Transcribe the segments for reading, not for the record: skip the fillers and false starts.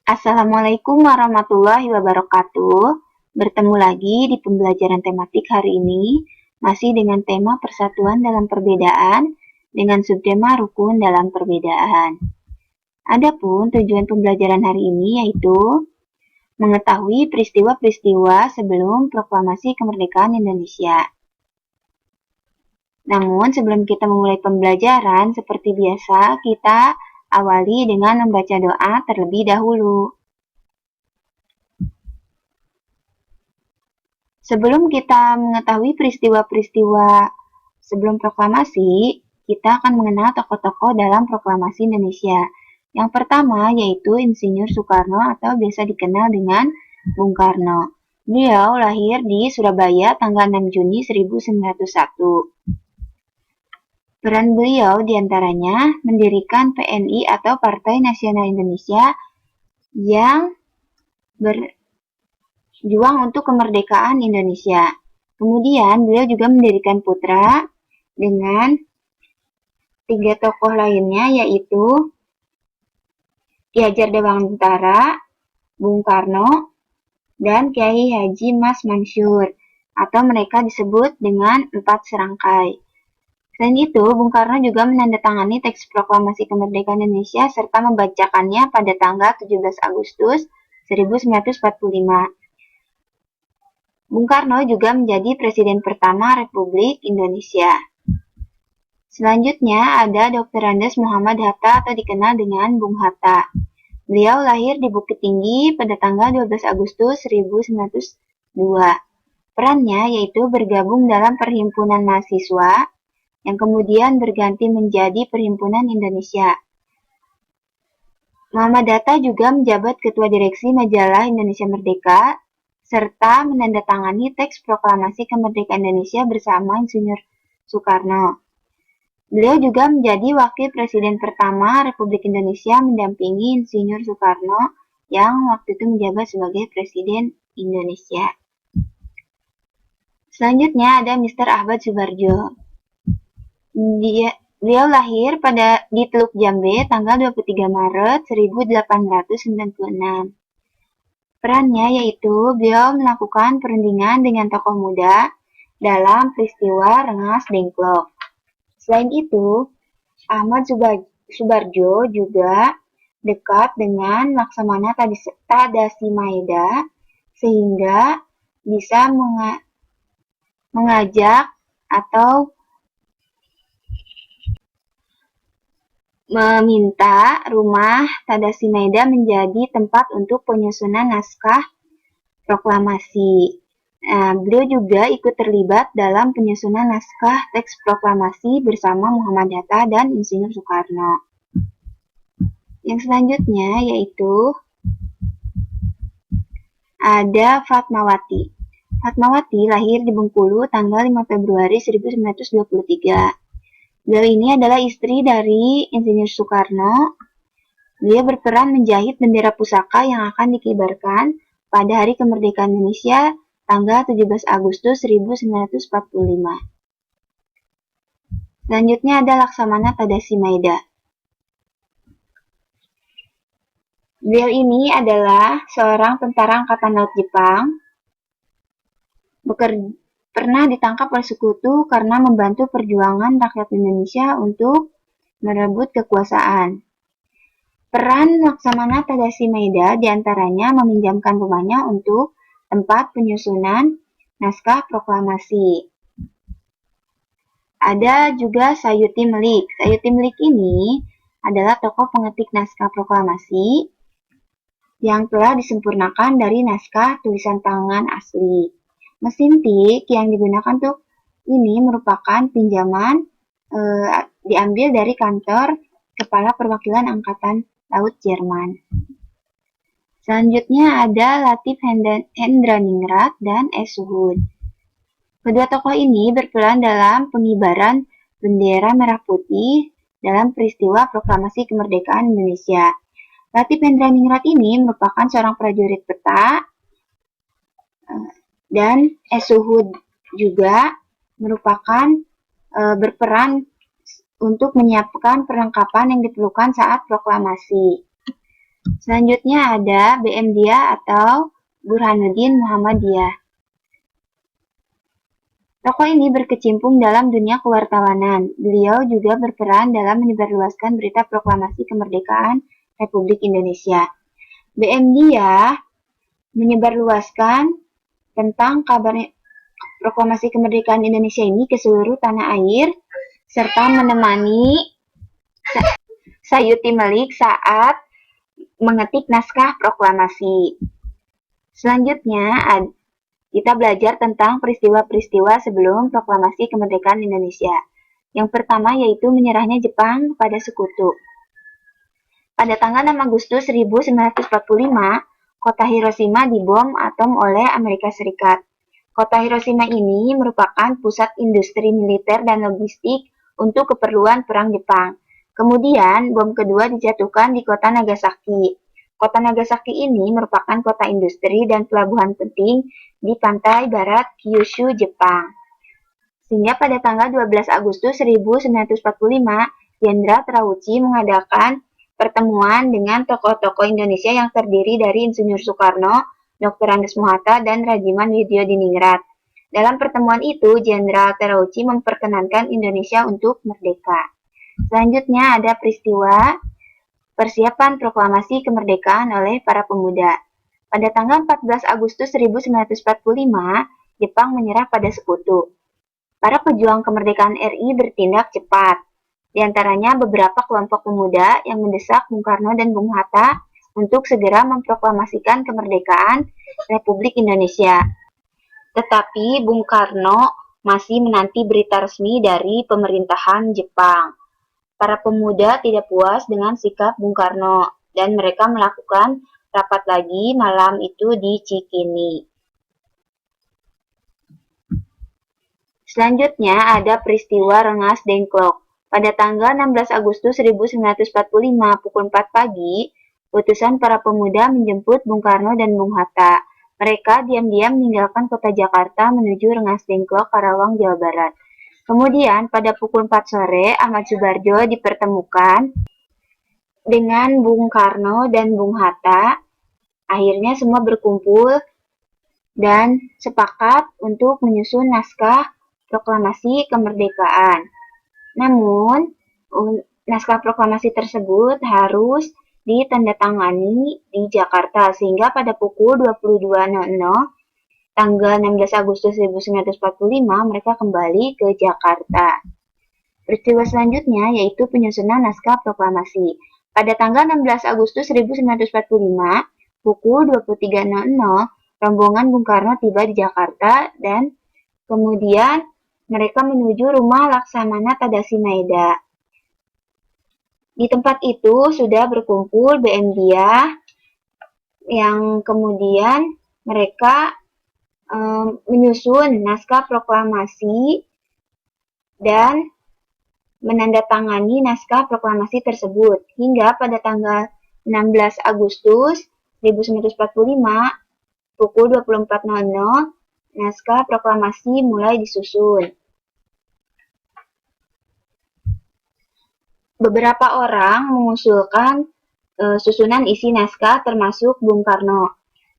Assalamualaikum warahmatullahi wabarakatuh. Bertemu lagi di pembelajaran tematik hari ini, masih dengan tema persatuan dalam perbedaan, dengan subtema rukun dalam perbedaan. Adapun tujuan pembelajaran hari ini yaitu mengetahui peristiwa-peristiwa sebelum proklamasi kemerdekaan Indonesia. Namun sebelum kita memulai pembelajaran, seperti biasa kita awali dengan membaca doa terlebih dahulu. Sebelum kita mengetahui peristiwa-peristiwa sebelum proklamasi, kita akan mengenal tokoh-tokoh dalam proklamasi Indonesia. Yang pertama yaitu Insinyur Soekarno atau biasa dikenal dengan Bung Karno. Beliau lahir di Surabaya tanggal 6 Juni 1901. Peran beliau diantaranya mendirikan PNI atau Partai Nasional Indonesia yang berjuang untuk kemerdekaan Indonesia. Kemudian beliau juga mendirikan Putra dengan 3 tokoh lainnya yaitu Ki Hajar Dewantara, Bung Karno, dan Kiai Haji Mas Mansur, atau mereka disebut dengan 4 serangkai. Selain itu, Bung Karno juga menandatangani teks proklamasi kemerdekaan Indonesia serta membacakannya pada tanggal 17 Agustus 1945. Bung Karno juga menjadi Presiden pertama Republik Indonesia. Selanjutnya ada Dr. Andes Muhammad Hatta atau dikenal dengan Bung Hatta. Beliau lahir di Bukit Tinggi pada tanggal 12 Agustus 1902. Perannya yaitu bergabung dalam Perhimpunan Mahasiswa yang kemudian berganti menjadi Perhimpunan Indonesia. Muhammad Hatta juga menjabat Ketua Direksi Majalah Indonesia Merdeka serta menandatangani teks proklamasi kemerdekaan Indonesia bersama Insinyur Soekarno. Beliau juga menjadi Wakil Presiden pertama Republik Indonesia mendampingi Insinyur Soekarno yang waktu itu menjabat sebagai Presiden Indonesia. Selanjutnya ada Mr. Ahmad Subarjo. Beliau lahir di Teluk Jambe tanggal 23 Maret 1896. Perannya yaitu beliau melakukan perundingan dengan tokoh muda dalam peristiwa Rengas Dengklok. Selain itu, Ahmad Subarjo juga dekat dengan Laksamana Tadasimaeda sehingga bisa mengajak atau meminta rumah Tadasimaeda menjadi tempat untuk penyusunan naskah proklamasi. Beliau juga ikut terlibat dalam penyusunan naskah teks proklamasi bersama Muhammad Hatta dan Insinyur Soekarno. Yang selanjutnya yaitu ada Fatmawati. Fatmawati lahir di Bengkulu tanggal 5 Februari 1923. Beliau ini adalah istri dari Insinyur Soekarno. Beliau berperan menjahit bendera pusaka yang akan dikibarkan pada Hari Kemerdekaan Indonesia tanggal 17 Agustus 1945. Selanjutnya ada Laksamana Tadasimaeda. Beliau ini adalah seorang tentara angkatan laut Jepang. Pernah ditangkap oleh sekutu karena membantu perjuangan rakyat Indonesia untuk merebut kekuasaan. Peran Laksamana Tadasimaeda diantaranya meminjamkan rumahnya untuk tempat penyusunan naskah proklamasi. Ada juga Sayuti Melik. Sayuti Melik ini adalah tokoh pengetik naskah proklamasi yang telah disempurnakan dari naskah tulisan tangan asli. Mesin tik yang digunakan untuk ini merupakan pinjaman diambil dari kantor Kepala Perwakilan Angkatan Laut Jerman. Selanjutnya ada Latif Hendraningrat dan S. Suhud. Kedua tokoh ini berperan dalam pengibaran bendera merah putih dalam peristiwa proklamasi kemerdekaan Indonesia. Latif Hendraningrat ini merupakan seorang prajurit peta dan S. Suhud juga merupakan berperan untuk menyiapkan perlengkapan yang diperlukan saat proklamasi. Selanjutnya ada BM Dia atau Burhanuddin Muhammadiyah. Tokoh ini berkecimpung dalam dunia kewartawanan. Beliau juga berperan dalam menyebarluaskan berita proklamasi kemerdekaan Republik Indonesia. BM Dia menyebarluaskan tentang kabar proklamasi kemerdekaan Indonesia ini ke seluruh tanah air, serta menemani Sayuti Melik saat mengetik naskah proklamasi. Selanjutnya, kita belajar tentang peristiwa-peristiwa sebelum proklamasi kemerdekaan Indonesia. Yang pertama yaitu menyerahnya Jepang pada sekutu. Pada tanggal 6 Agustus 1945, kota Hiroshima dibom atom oleh Amerika Serikat. Kota Hiroshima ini merupakan pusat industri militer dan logistik untuk keperluan perang Jepang. Kemudian, bom kedua dijatuhkan di kota Nagasaki. Kota Nagasaki ini merupakan kota industri dan pelabuhan penting di pantai barat Kyushu, Jepang. Sehingga pada tanggal 12 Agustus 1945, Jenderal Terauchi mengadakan pertemuan dengan tokoh-tokoh Indonesia yang terdiri dari Insinyur Soekarno, Dr. Andes Muhatta, dan Rajiman Widyodiningrat. Dalam pertemuan itu, Jenderal Terauchi memperkenankan Indonesia untuk merdeka. Selanjutnya ada peristiwa persiapan proklamasi kemerdekaan oleh para pemuda. Pada tanggal 14 Agustus 1945, Jepang menyerah pada sekutu. Para pejuang kemerdekaan RI bertindak cepat. Di antaranya beberapa kelompok pemuda yang mendesak Bung Karno dan Bung Hatta untuk segera memproklamasikan kemerdekaan Republik Indonesia. Tetapi Bung Karno masih menanti berita resmi dari pemerintahan Jepang. Para pemuda tidak puas dengan sikap Bung Karno dan mereka melakukan rapat lagi malam itu di Cikini. Selanjutnya ada peristiwa Rengas Dengklok. Pada tanggal 16 Agustus 1945 pukul 4 pagi, utusan para pemuda menjemput Bung Karno dan Bung Hatta. Mereka diam-diam meninggalkan kota Jakarta menuju Rengas Dengklok, Karawang, Jawa Barat. Kemudian pada pukul 4 sore, Ahmad Subarjo dipertemukan dengan Bung Karno dan Bung Hatta. Akhirnya semua berkumpul dan sepakat untuk menyusun naskah proklamasi kemerdekaan. Namun, naskah proklamasi tersebut harus ditandatangani di Jakarta, sehingga pada pukul 22.00 tanggal 16 Agustus 1945 mereka kembali ke Jakarta. Peristiwa selanjutnya yaitu penyusunan naskah proklamasi. Pada tanggal 16 Agustus 1945 pukul 23.00 rombongan Bung Karno tiba di Jakarta dan kemudian mereka menuju rumah Laksamana Tadashi Maeda. Di tempat itu sudah berkumpul BM Dia yang kemudian mereka menyusun naskah proklamasi dan menandatangani naskah proklamasi tersebut hingga pada tanggal 16 Agustus 1945 pukul 24.00 naskah proklamasi mulai disusun. Beberapa orang mengusulkan susunan isi naskah termasuk Bung Karno.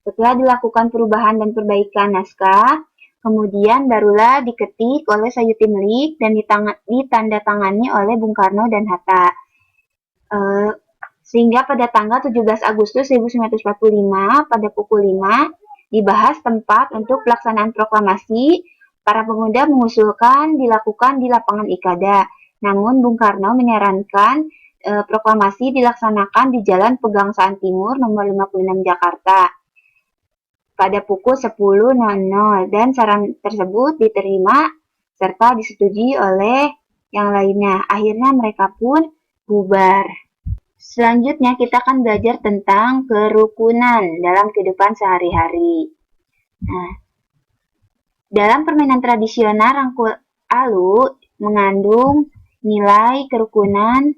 Setelah dilakukan perubahan dan perbaikan naskah, kemudian barulah diketik oleh Sayuti Melik dan ditandatangani oleh Bung Karno dan Hatta. Sehingga pada tanggal 17 Agustus 1945 pada pukul 5 dibahas tempat untuk pelaksanaan proklamasi. Para pemuda mengusulkan dilakukan di lapangan Ikada. Namun Bung Karno menyarankan proklamasi dilaksanakan di Jalan Pegangsaan Timur nomor 56 Jakarta pada pukul 10.00 dan saran tersebut diterima serta disetujui oleh yang lainnya. Akhirnya mereka pun bubar. Selanjutnya kita akan belajar tentang kerukunan dalam kehidupan sehari-hari. Nah, dalam permainan tradisional rangkul alu mengandung nilai kerukunan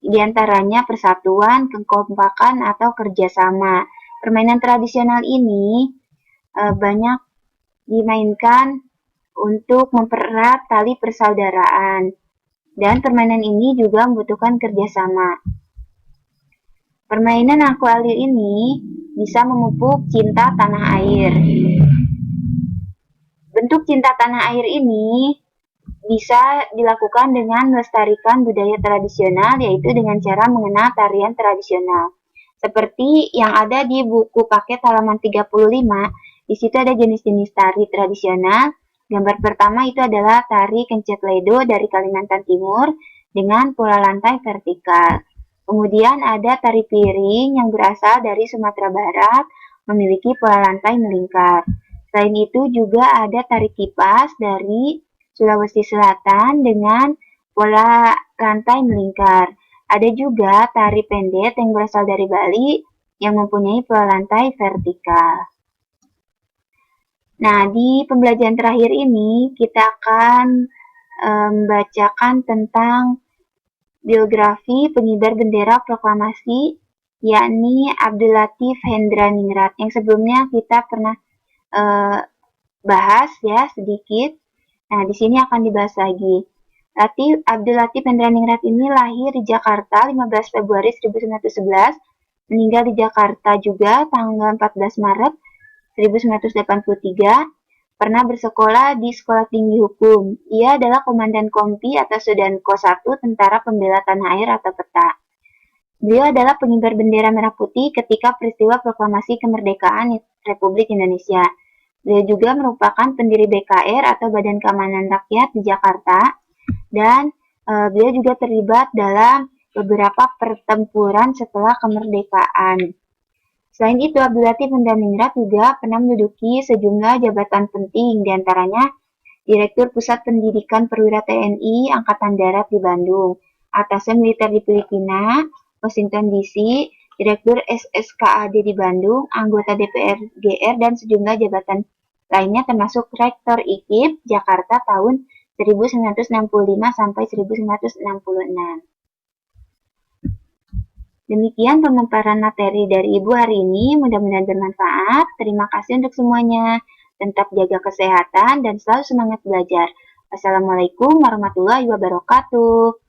diantaranya persatuan, kekompakan, atau kerjasama. Permainan tradisional ini banyak dimainkan untuk mempererat tali persaudaraan dan permainan ini juga membutuhkan kerjasama. Permainan akualir ini bisa memupuk cinta tanah air. Bentuk cinta tanah air ini bisa dilakukan dengan melestarikan budaya tradisional, yaitu dengan cara mengenal tarian tradisional. Seperti yang ada di buku paket halaman 35, di situ ada jenis-jenis tari tradisional. Gambar pertama itu adalah tari kencet ledo dari Kalimantan Timur dengan pola lantai vertikal. Kemudian ada tari piring yang berasal dari Sumatera Barat, memiliki pola lantai melingkar. Selain itu juga ada tari kipas dari Sulawesi Selatan dengan pola lantai melingkar. Ada juga tari pendet yang berasal dari Bali yang mempunyai pola lantai vertikal. Nah, di pembelajaran terakhir ini kita akan membacakan tentang biografi pengibar bendera proklamasi, yakni Abdul Latif Hendra Ningrat, yang sebelumnya kita pernah bahas ya sedikit. Nah, di sini akan dibahas lagi. Abdul Latif Hendra Ningrat ini lahir di Jakarta 15 Februari 1911, meninggal di Jakarta juga tanggal 14 Maret 1983, pernah bersekolah di Sekolah Tinggi Hukum. Ia adalah Komandan Kompi atau Sudanko 1 Tentara Pembela Tanah Air atau PETA. Beliau adalah pengibar bendera merah putih ketika peristiwa proklamasi kemerdekaan Republik Indonesia. Beliau juga merupakan pendiri BKR atau Badan Keamanan Rakyat di Jakarta, dan beliau juga terlibat dalam beberapa pertempuran setelah kemerdekaan. Selain itu, Abdul Latif Hendra Ningrat juga pernah menduduki sejumlah jabatan penting, diantaranya Direktur Pusat Pendidikan Perwira TNI Angkatan Darat di Bandung, Atasé Militer di Filipina, Washington DC, Direktur SSKAD di Bandung, anggota DPR GR, dan sejumlah jabatan lainnya termasuk Rektor IKIP Jakarta tahun 1965 sampai 1966. Demikian pemaparan materi dari Ibu hari ini, mudah-mudahan bermanfaat. Terima kasih untuk semuanya. Tetap jaga kesehatan dan selalu semangat belajar. Wassalamualaikum warahmatullahi wabarakatuh.